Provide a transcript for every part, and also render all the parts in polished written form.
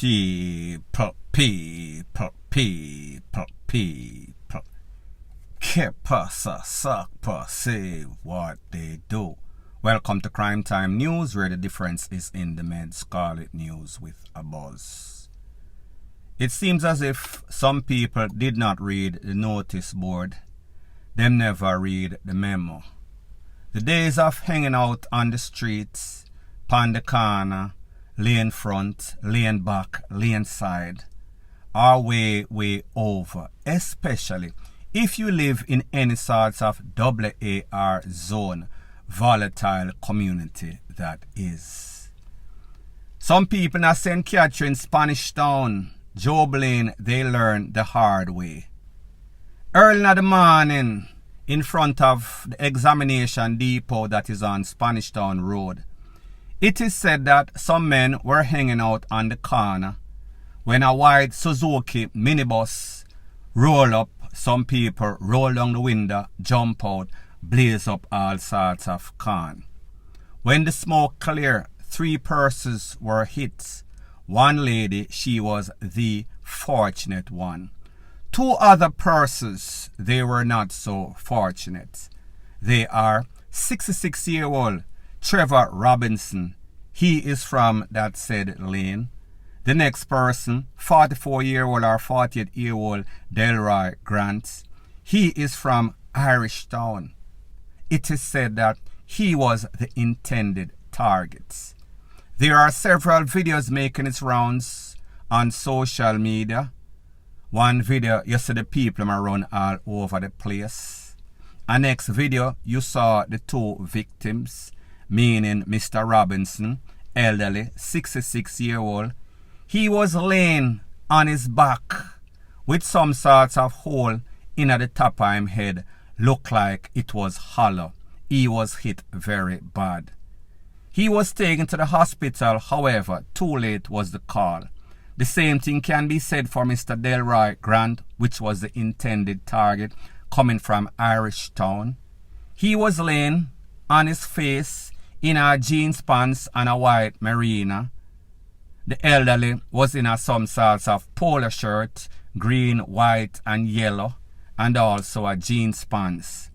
People. Que pasa, sakpa, say what they do. Welcome to Crime Time News, where the difference is in the meds. Call it news with a buzz. It seems as if some people did not read the notice board. Them never read the memo. The days of hanging out on the streets, pon the corner, lane front, lane back, lane side, are way over, especially if you live in any sorts of AR zone, volatile community that is. Some people in St. Catherine, Spanish Town, Joblin, they learn the hard way. Early in the morning, in front of the examination depot that is on Spanish Town Road, it is said that some men were hanging out on the corner when a white Suzuki minibus roll up. Some people roll down the window, jump out, blaze up all sorts of corn. When the smoke cleared, 3 persons were hit. One lady, she was the fortunate one. 2 other persons, they were not so fortunate. They are 66-year-old Trevor Robinson. He is from that said lane. The next person, 44-year-old or 48-year-old Delroy Grant. He is from Irish Town. It is said that he was the intended target. There are several videos making its rounds on social media. One video, you see the people run all over the place. A next video, you saw the 2 victims, meaning Mr. Robinson, elderly, 66-year-old. He was laying on his back with some sorts of hole in at the top of his head. Looked like it was hollow. He was hit very bad. He was taken to the hospital, however, too late was the call. The same thing can be said for Mr. Delroy Grant, which was the intended target, coming from Irish Town. He was laying on his face in a jeans pants and a white marina. The elderly was in some sorts of polo shirt, green, white and yellow, and also a jeans pants.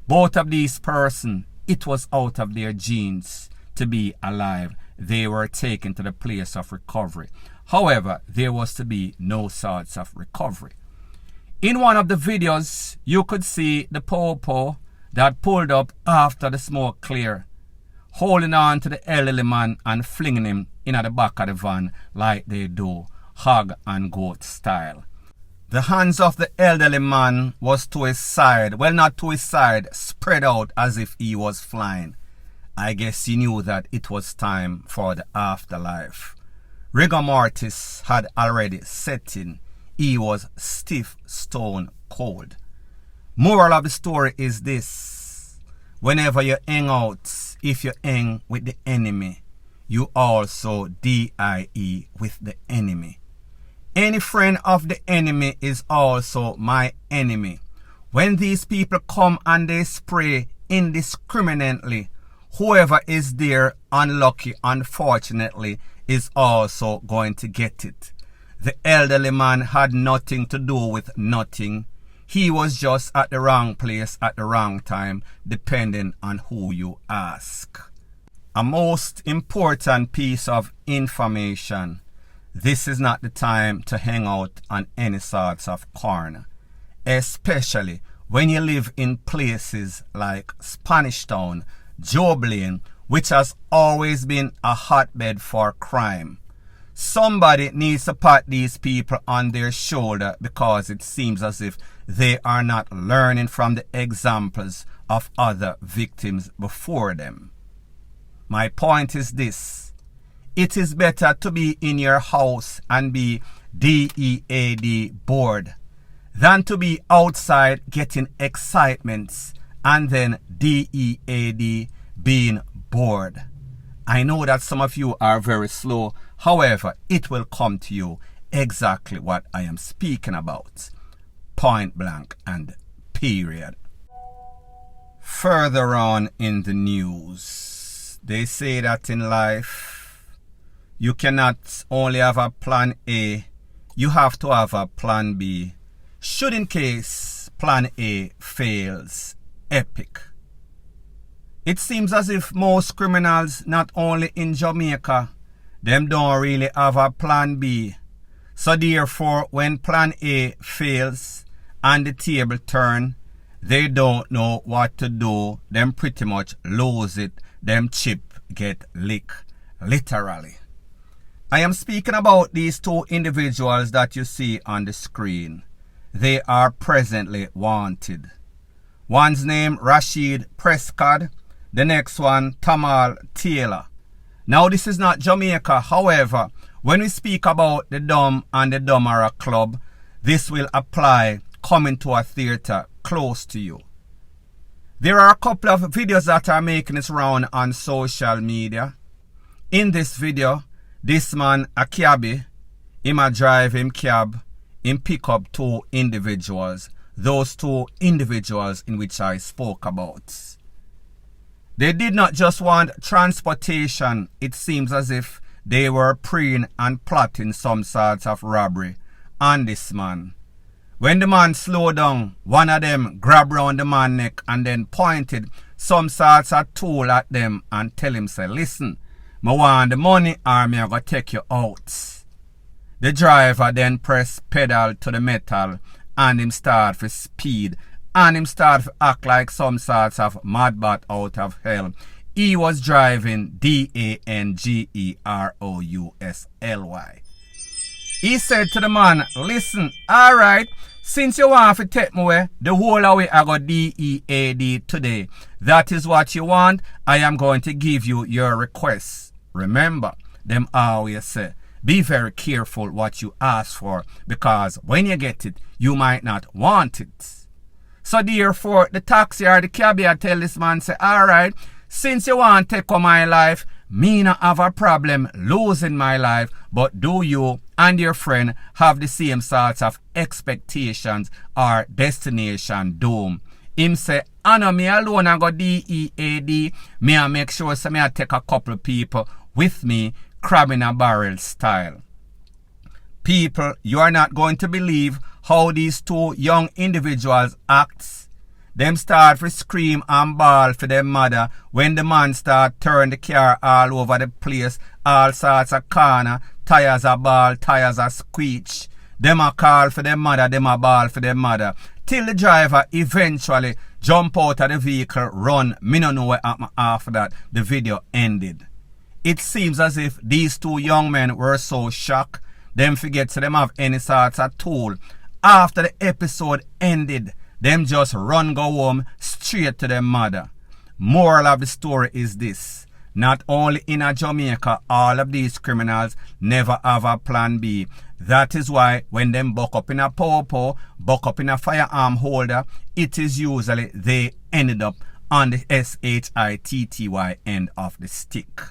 Both of these persons, it was out of their genes to be alive. They were taken to the place of recovery. However, there was to be no sorts of recovery. In one of the videos, you could see the popo that pulled up after the smoke cleared, holding on to the elderly man and flinging him in at the back of the van like they do, hog and goat style. The hands of the elderly man was to his side, well, not to his side, spread out as if he was flying. I guess he knew that it was time for the afterlife. Rigor mortis had already set in. He was stiff, stone cold. Moral of the story is this: whenever you hang out, if you hang with the enemy, you also DIE with the enemy. Any friend of the enemy is also my enemy. When these people come and they spray indiscriminately, whoever is there unlucky, unfortunately, is also going to get it. The elderly man had nothing to do with nothing. He was just at the wrong place at the wrong time, depending on who you ask. A most important piece of information: this is not the time to hang out on any sorts of corner, especially when you live in places like Spanish Town, Joblin, which has always been a hotbed for crime. Somebody needs to pat these people on their shoulder, because it seems as if they are not learning from the examples of other victims before them. My point is this: it is better to be in your house and be DEAD bored than to be outside getting excitements and then DEAD being bored. I know that some of you are very slow. However, it will come to you exactly what I am speaking about. Point blank and period. Further on in the news, they say that in life, you cannot only have a plan A, you have to have a plan B, should in case plan A fails. Epic. It seems as if most criminals, not only in Jamaica, them don't really have a plan B. So therefore, when plan A fails and the table turn, they don't know what to do. Them pretty much lose it. Them chip get licked. Literally. I am speaking about these two individuals that you see on the screen. They are presently wanted. One's name Rashid Prescott, the next one Tamal Taylor. Now this is not Jamaica, however, when we speak about the Dumb and the Dumberer Club, this will apply coming to a theater close to you. There are a couple of videos that are making its round on social media. In this video, this man a cabbie, him a drive him cab, him pick up two individuals. Those two individuals in which I spoke about. They did not just want transportation. It seems as if they were preying and plotting some sorts of robbery on this man. When the man slowed down, one of them grabbed round the man's neck and then pointed some sorts of tool at them and tell him, say, listen, I want the money or me I go take you out. The driver then pressed pedal to the metal and him start for speed and him start to act like some sorts of madbat out of hell. He was driving Dangerously. He said to the man, listen, alright, since you want to take me away, the whole away I got DEAD today. That is what you want. I am going to give you your request. Remember, them always say, be very careful what you ask for, because when you get it, you might not want it. So therefore, the taxi or the cabbie tell this man, say, alright, since you want to take on my life, me not have a problem losing my life, but do you and your friend have the same sorts of expectations or destination doom? Him say, I know me alone I go DEAD, me I make sure so me I take a couple of people with me, crab in a barrel style. People, you are not going to believe how these two young individuals act. Them start to scream and bawl for their mother when the man start turn the car all over the place, all sorts of corner, tires a ball, tires a squeak. Them a call for their mother, them a bawl for their mother. Till the driver eventually jump out of the vehicle, run. Me no know what happened after that. The video ended. It seems as if these two young men were so shocked, them forget to them have any sorts of tool. After the episode ended, them just run go home straight to their mother. Moral of the story is this. Not only in a Jamaica, all of these criminals never have a plan B. That is why when them buck up in a popo, buck up in a firearm holder, it is usually they ended up on the SHITTY end of the stick.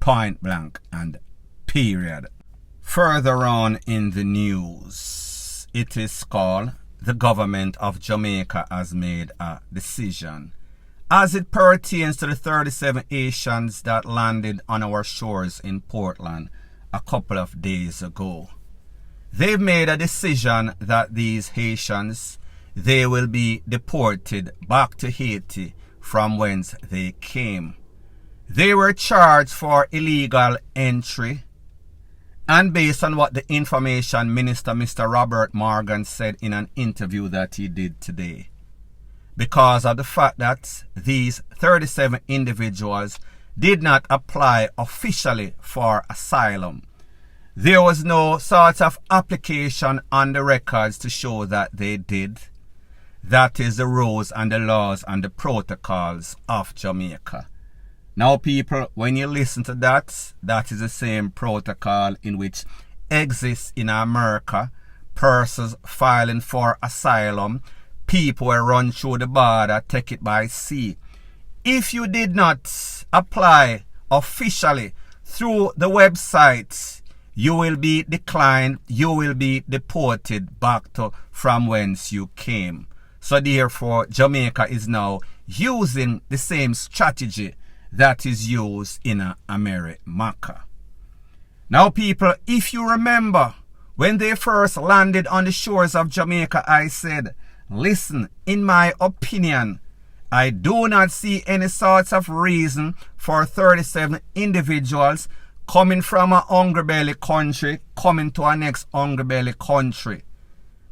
Point blank and period. Further on in the news, it is called the government of Jamaica has made a decision as it pertains to the 37 Haitians that landed on our shores in Portland a couple of days ago. They've made a decision that these Haitians, they will be deported back to Haiti from whence they came. They were charged for illegal entry, and based on what the Information Minister, Mr. Robert Morgan, said in an interview that he did today, because of the fact that these 37 individuals did not apply officially for asylum, there was no sort of application on the records to show that they did. That is the rules and the laws and the protocols of Jamaica. Now people, when you listen to that, that is the same protocol in which exists in America. Persons filing for asylum, people will run through the border, take it by sea. If you did not apply officially through the website, you will be declined, you will be deported back to from whence you came. So therefore, Jamaica is now using the same strategy that is used in America. Now people, if you remember, when they first landed on the shores of Jamaica, I said, listen, in my opinion, I do not see any sorts of reason for 37 individuals coming from a hungry belly country, coming to our next hungry belly country.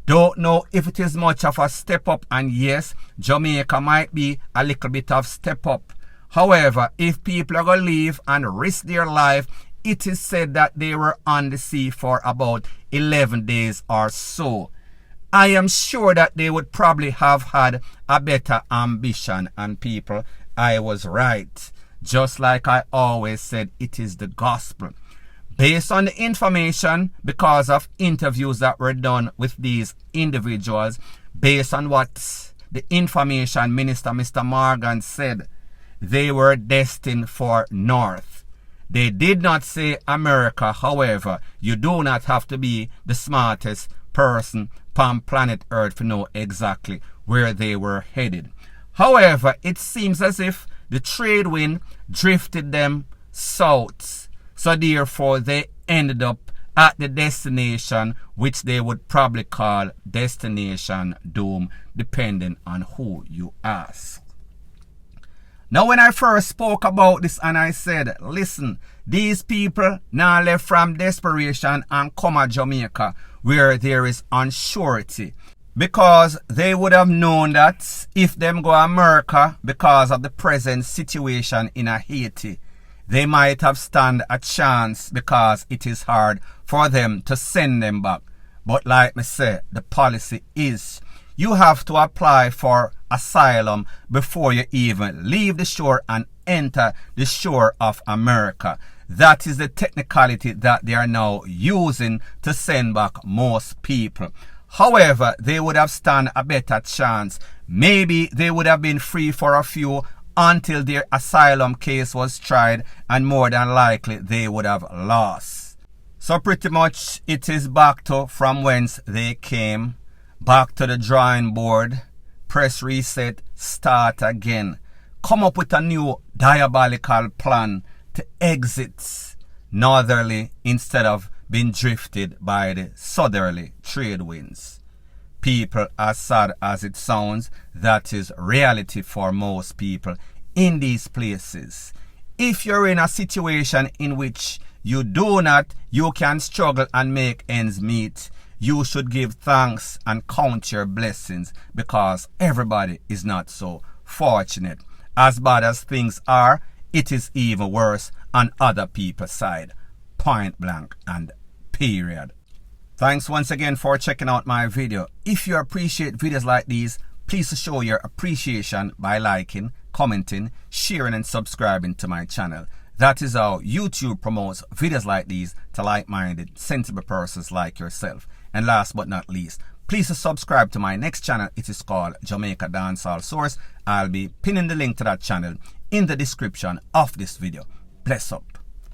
Don't know if it is much of a step up, and yes, Jamaica might be a little bit of step up. However, if people are going to leave and risk their life, it is said that they were on the sea for about 11 days or so. I am sure that they would probably have had a better ambition, and people, I was right. Just like I always said, it is the gospel. Based on the information, because of interviews that were done with these individuals, based on what the information minister, Mr. Morgan, said, they were destined for north. They did not say America. However, you do not have to be the smartest person on planet Earth to know exactly where they were headed. However, it seems as if the trade wind drifted them south. So therefore, they ended up at the destination, which they would probably call Destination Doom, depending on who you ask. Now, when I first spoke about this and I said, listen, these people now left from desperation and come to Jamaica where there is unsurety, because they would have known that if them go to America because of the present situation in Haiti, they might have stand a chance because it is hard for them to send them back. But like me say, the policy is you have to apply for asylum before you even leave the shore and enter the shore of America. That is the technicality that they are now using to send back most people. However, they would have stand a better chance. Maybe they would have been free for a few until their asylum case was tried, and more than likely they would have lost. So pretty much it is back to from whence they came, back to the drawing board, press reset, start again. Come up with a new diabolical plan to exit northerly instead of being drifted by the southerly trade winds. People, as sad as it sounds, that is reality for most people in these places. If you're in a situation in which you can struggle and make ends meet, you should give thanks and count your blessings, because everybody is not so fortunate. As bad as things are, it is even worse on other people's side. Point blank and period. Thanks once again for checking out my video. If you appreciate videos like these, please show your appreciation by liking, commenting, sharing and subscribing to my channel. That is how YouTube promotes videos like these to like-minded, sensible persons like yourself. And last but not least, please subscribe to my next channel. It is called Jamaica Dancehall Source. I'll be pinning the link to that channel in the description of this video. Bless up.